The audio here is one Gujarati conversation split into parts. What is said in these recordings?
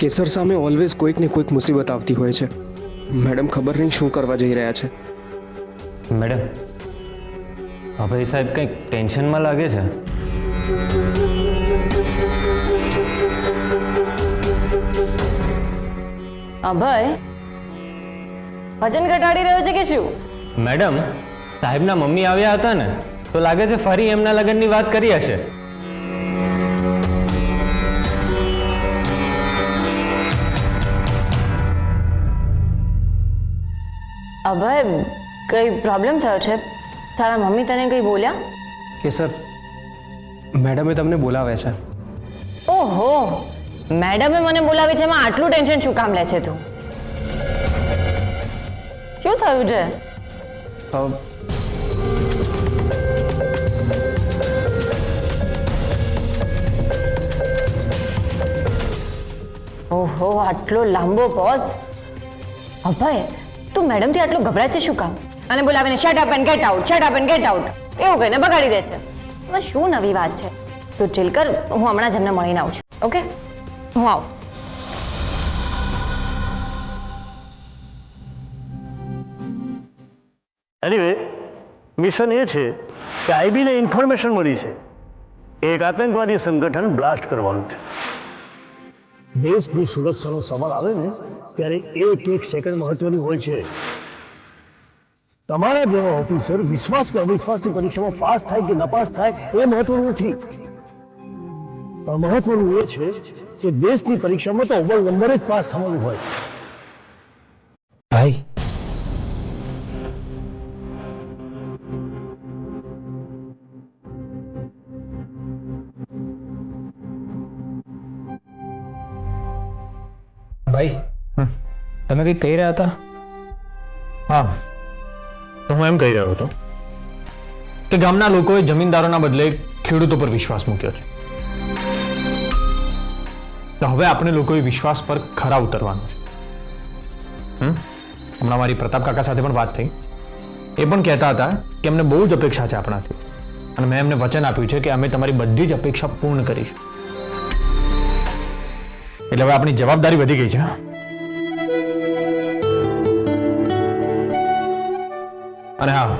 કેસર સામે ઓલવેઝ કોઈક ને કોઈક મુસીબત આવતી હોય છે. મેડમ ખબર નહીં શું કરવા જઈ રહ્યા છે. મેડમ, અભય સાહેબ કંઈક ટેન્શનમાં લાગે છે. અભય વજન ઘટાડી રહ્યો છે કે શું? મેડમ, સાહેબના મમ્મી આવ્યા હતા ને, તો લાગે છે ફરી એમના લગ્નની વાત કરી હશે. અભય, કઈ પ્રોબ્લેમ થયો છે? તારા મમ્મી તને કંઈ બોલ્યા? કેસર, મેડમે તમને બોલાવે છે. ઓહો, મેડમે મને બોલાવી છે, એમાં આટલું ટેન્શન શું કામ લે છે તું? શું થયું છે? ઓહો, આટલો લાંબો પોઝ. અભય, તું મેડમથી આટલો ગભરાય છે શું કામ? અને બોલાવીને shut up and get out, shut up and get out એવું કહીને બગાડી દે છે. એમાં શું નવી વાત છે? તું ચિલ કર, હું હમણાં જ એમને મળીને આવું છું. ઓકે, હું આવું. એનીવે, મિશન એ છે કે આઈબીને ઇન્ફોર્મેશન મળી છે એક આતંકવાદી સંગઠન બ્લાસ્ટ કરવાનું છે. દેશની સુરક્ષાનો સવાલ આવે ને ત્યારે એક સેકન્ડ મહત્વની હોય છે. તમારા જેવા ઓફિસર વિશ્વાસ કે અવિશ્વાસની પરીક્ષામાં પાસ થાય કે નપાસ થાય એ મહત્વનું નથી. પણ મહત્વનું એ છે કે દેશની પરીક્ષામાં તો અવ્વલ નંબરે જ પાસ થવાનું હોય. ભાઈ, ભાઈ, તમે કંઈક કહી રહ્યા હતા? હા, તો હું એમ કહી રહ્યો હતો કે ગામના લોકોએ જમીનદારોના બદલે ખેડૂતો પર વિશ્વાસ મૂક્યો છે. તો હવે આપણે લોકોએ વિશ્વાસ પર ખરા ઉતરવાનું છે. હમણાં મારી પ્રતાપ કાકા સાથે પણ વાત થઈ. એ પણ કહેતા હતા કે અમને બહુ જ અપેક્ષા છે આપણાથી, અને મેં એમને વચન આપ્યું છે કે અમે તમારી બધી જ અપેક્ષા પૂર્ણ કરીશું. એટલે હવે આપણી જવાબદારી વધી ગઈ છે. અને હા,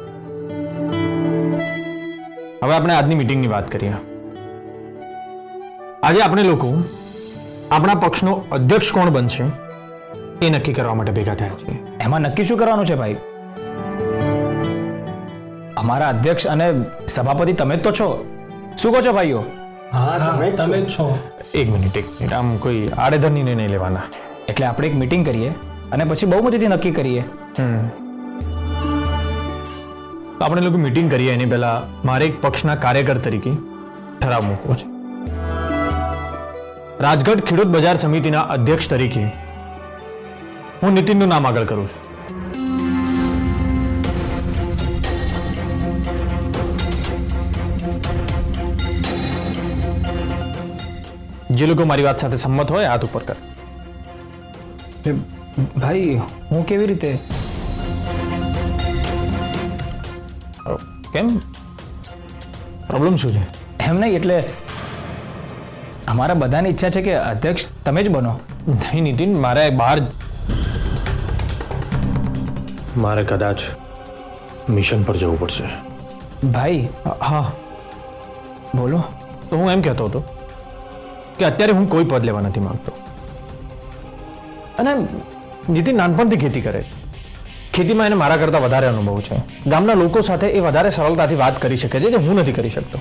હવે આપણે આજની મીટિંગની વાત કરીએ. આજે આપણે લોકો આપણા પક્ષનો અધ્યક્ષ કોણ બનશે એ નક્કી કરવા માટે ભેગા થયા છીએ. એમાં નક્કી શું કરવાનું છે ભાઈ? અમારા અધ્યક્ષ અને સભાપતિ તમે જ તો છો. શું કહો છો ભાઈઓ? તમે જ છો. એક મિનિટ, આમ કોઈ આડેધડની નિર્ણય લેવાના. એટલે આપણે એક મીટિંગ કરીએ અને પછી બહુમતીથી નક્કી કરીએ. તો આપણે લોકો મીટિંગ કરીએ એની પહેલા મારે એક પક્ષના કાર્યકર તરીકે ઠરાવ મૂકવો છે. રાજગઢ ખેડૂત બજાર સમિતિના અધ્યક્ષ તરીકે હું નીતિનનું નામ આગળ કરું છું. જે લોકો મારી વાત સાથે સંમત હોય હાથ ઉપર કર. ભાઈ, હું કેવી રીતે? કેમ, પ્રોબ્લેમ શું છે? એમ નહીં, એટલે અમારા બધાની ઈચ્છા છે કે અધ્યક્ષ તમે જ બનો. નહીં નીતિન, મારે કદાચ મિશન પર જવું પડશે. ભાઈ, હા બોલો. તો હું એમ કહેતો હતો કે અત્યારે હું કોઈ પદ લેવા નથી માંગતો. અને નીતિન નાનપણથી ખેતી કરે છે. ખેતીમાં એને મારા કરતાં વધારે અનુભવ છે. ગામના લોકો સાથે એ વધારે સરળતાથી વાત કરી શકે છે જે હું નથી કરી શકતો.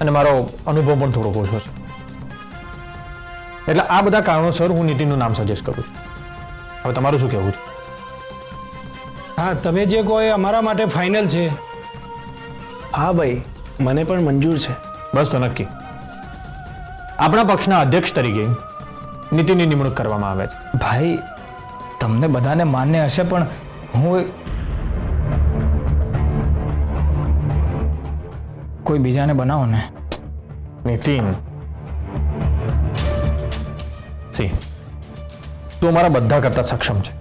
અને મારો અનુભવ પણ થોડો ઓછો છે. એટલે આ બધા કારણોસર હું નીતિનનું નામ સજેસ્ટ કરું છું. હવે તમારું શું કહેવું છે? હા, તમે જે કહો એ અમારા માટે ફાઇનલ છે. હા ભાઈ, મને પણ મંજૂર છે. બસ તો નક્કી. આપણા પક્ષના અધ્યક્ષ તરીકે નીતિનની નિમણૂક કરવામાં આવે છે. ભાઈ, તમને બધાને માન્ય હશે પણ હું કોઈ બીજાને બનાવો ને. નીતિન, તું અમારા બધા કરતા સક્ષમ છે.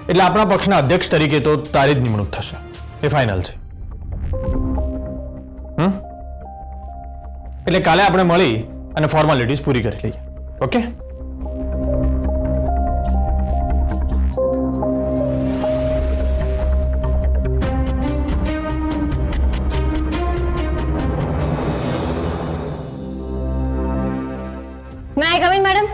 એટલે આપણા પક્ષના અધ્યક્ષ તરીકે તો તારી જ નિમણૂક થશે. એ ફાઇનલ છે. એટલે કાલે આપણે મળી અને ફોર્માલિટીઝ પૂરી કરી લઈએ. Okay? May I come in, madam?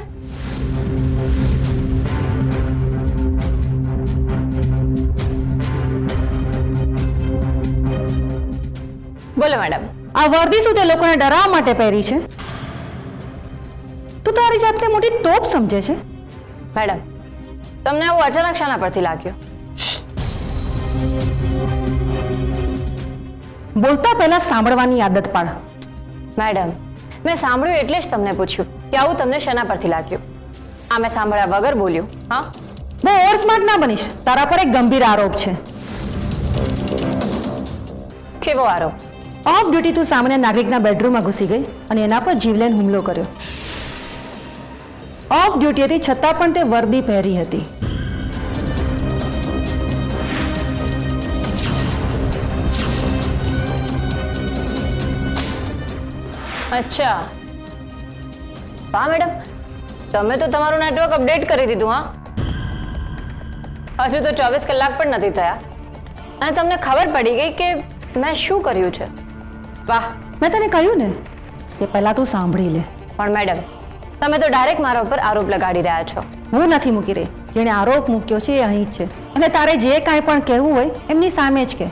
બોલો મેડમ. આ વર્દી શું તે લોકોને ડરાવવા માટે પહેરી છે? તું તારી જાતને મોટી તોપ સમજે છે? મેડમ, તમને આવું અચાનક શાના પરથી લાગ્યું? બોલતા પહેલા સાંભળવાની આદત પાડ. મેડમ, મેં સાંભળ્યું એટલે જ તમને પૂછ્યું કે આવું તમને શેના પરથી લાગ્યું. આ મેં સાંભળ્યા વગર બોલ્યું. હા, બહુ ઓવર સ્માર્ટ ના બનીશ. તારા પર એક ગંભીર આરોપ છે. કેવો આરોપ? ઓફ ડ્યુટી તું સામાન્ય નાગરિકના બેડરૂમમાં ઘૂસી ગઈ અને એના પર જીવલેણ હુમલો કર્યો. ઓફ ડ્યુટી હતી છતાં પણ તે વર્દી પહેરી હતી. અચ્છા, હા મેડમ, તમે તો તમારું નેટવર્ક અપડેટ કરી દીધું. હા, હજુ તો 24 કલાક પણ નથી થયા અને તમને ખબર પડી ગઈ કે મેં શું કર્યું છે. વાહ. મેં તને કહ્યું ને કે પહેલા તું સાંભળી લે. પણ મેડમ, તમે તો ડાયરેક્ટ મારા ઉપર આરોપ લગાડી રહ્યા છો. હું નથી મૂકી રહી. જેણે આરોપ મૂક્યો છે એ અહીં જ છે અને તારે જે કાંઈ પણ કહેવું હોય એમની સામે જ કે.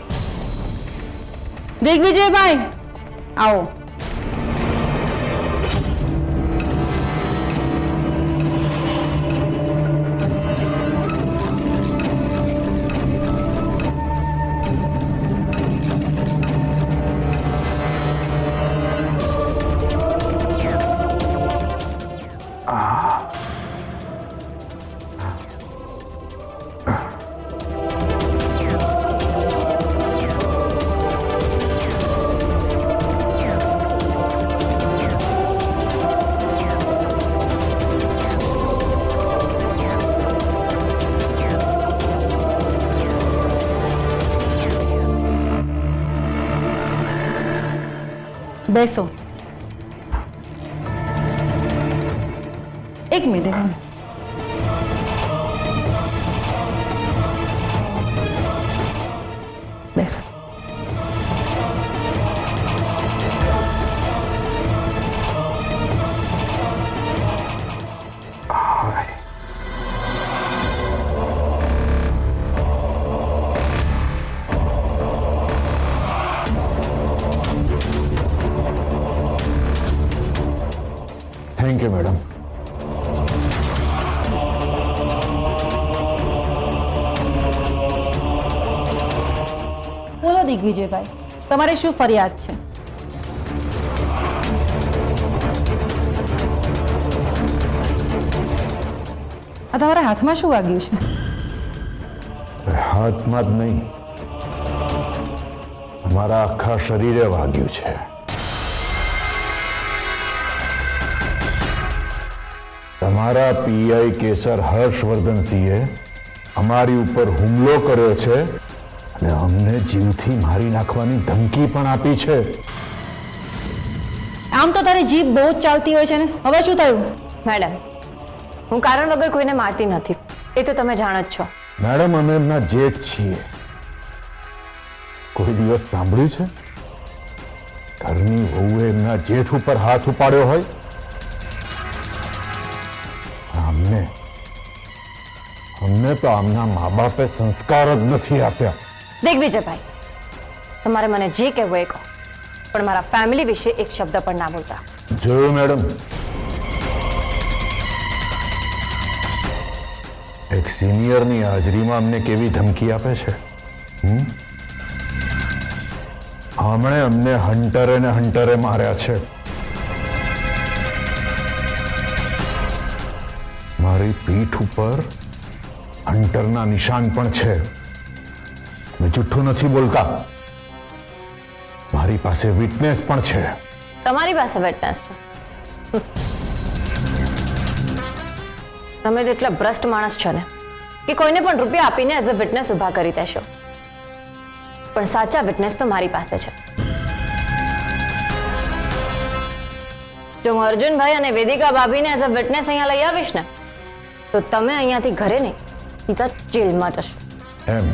દિગ્વિજયભાઈ, આવો. બેસો. એક મિનિટ. બેસો. Thank you madam. બોલો દિગ્વિજયભાઈ, તમારે શું ફરિયાદ છે? આ તમારા હાથમાં શું વાગ્યું છે? હાથમાં જ નહીં, મારા આખા શરીરે વાગ્યું છે. તમારા પીઆઈ કેસર હર્ષવર્ધનસિંહે અમારી ઉપર હુમલો કર્યો છે અને અમને જીવથી મારી નાખવાની ધમકી પણ આપી છે. આમ તો તારી જીભ બહુ જ ચાલતી હોય છે ને, હવે શું થયું? મેડમ, હું કારણ વગર કોઈને મારતી નથી, એ તો તમે જાણો જ છો. મેડમ, અમે એમના જેઠ છીએ. કોઈ દિવસ સાંભળ્યું છે ઘરની વહુએ એમના જેઠ ઉપર હાથ ઉપાડ્યો હોય? અમને તો આમના મા બાપે સંસ્કાર જ નથી આપ્યા. દિગ્વિજયભાઈ, તમારે મને જે કહેવું એ કહો, પણ મારા ફેમિલી વિશે એક શબ્દ પણ ના બોલતા. જોયું મેડમ, એક સિનિયરની હાજરીમાં અમને કેવી ધમકી આપે છે. હમણે અમને હંટરે માર્યા છે. મારી પીઠ ઉપર હંટરના નિશાન પણ છે. મેં જુઠ્ઠું નથી બોલતા. મારી પાસે વિટનેસ પણ છે. તમારી પાસે વિટનેસ છે? તમે તો એટલા ભ્રષ્ટ માણસ છો ને કે કોઈને પણ રૂપિયા આપીને એઝ અ વિટનેસ ઊભા કરી દેશો. પણ સાચા વિટનેસ તો મારી પાસે છે. જો હું અર્જુનભાઈ અને વેદિકા ભાભીને એઝ અ વિટનેસ અહીંયા લઈ આવીશ ને તો તમે અહીંયાથી ઘરે નહીં સીધા જેલમાં જશો એમ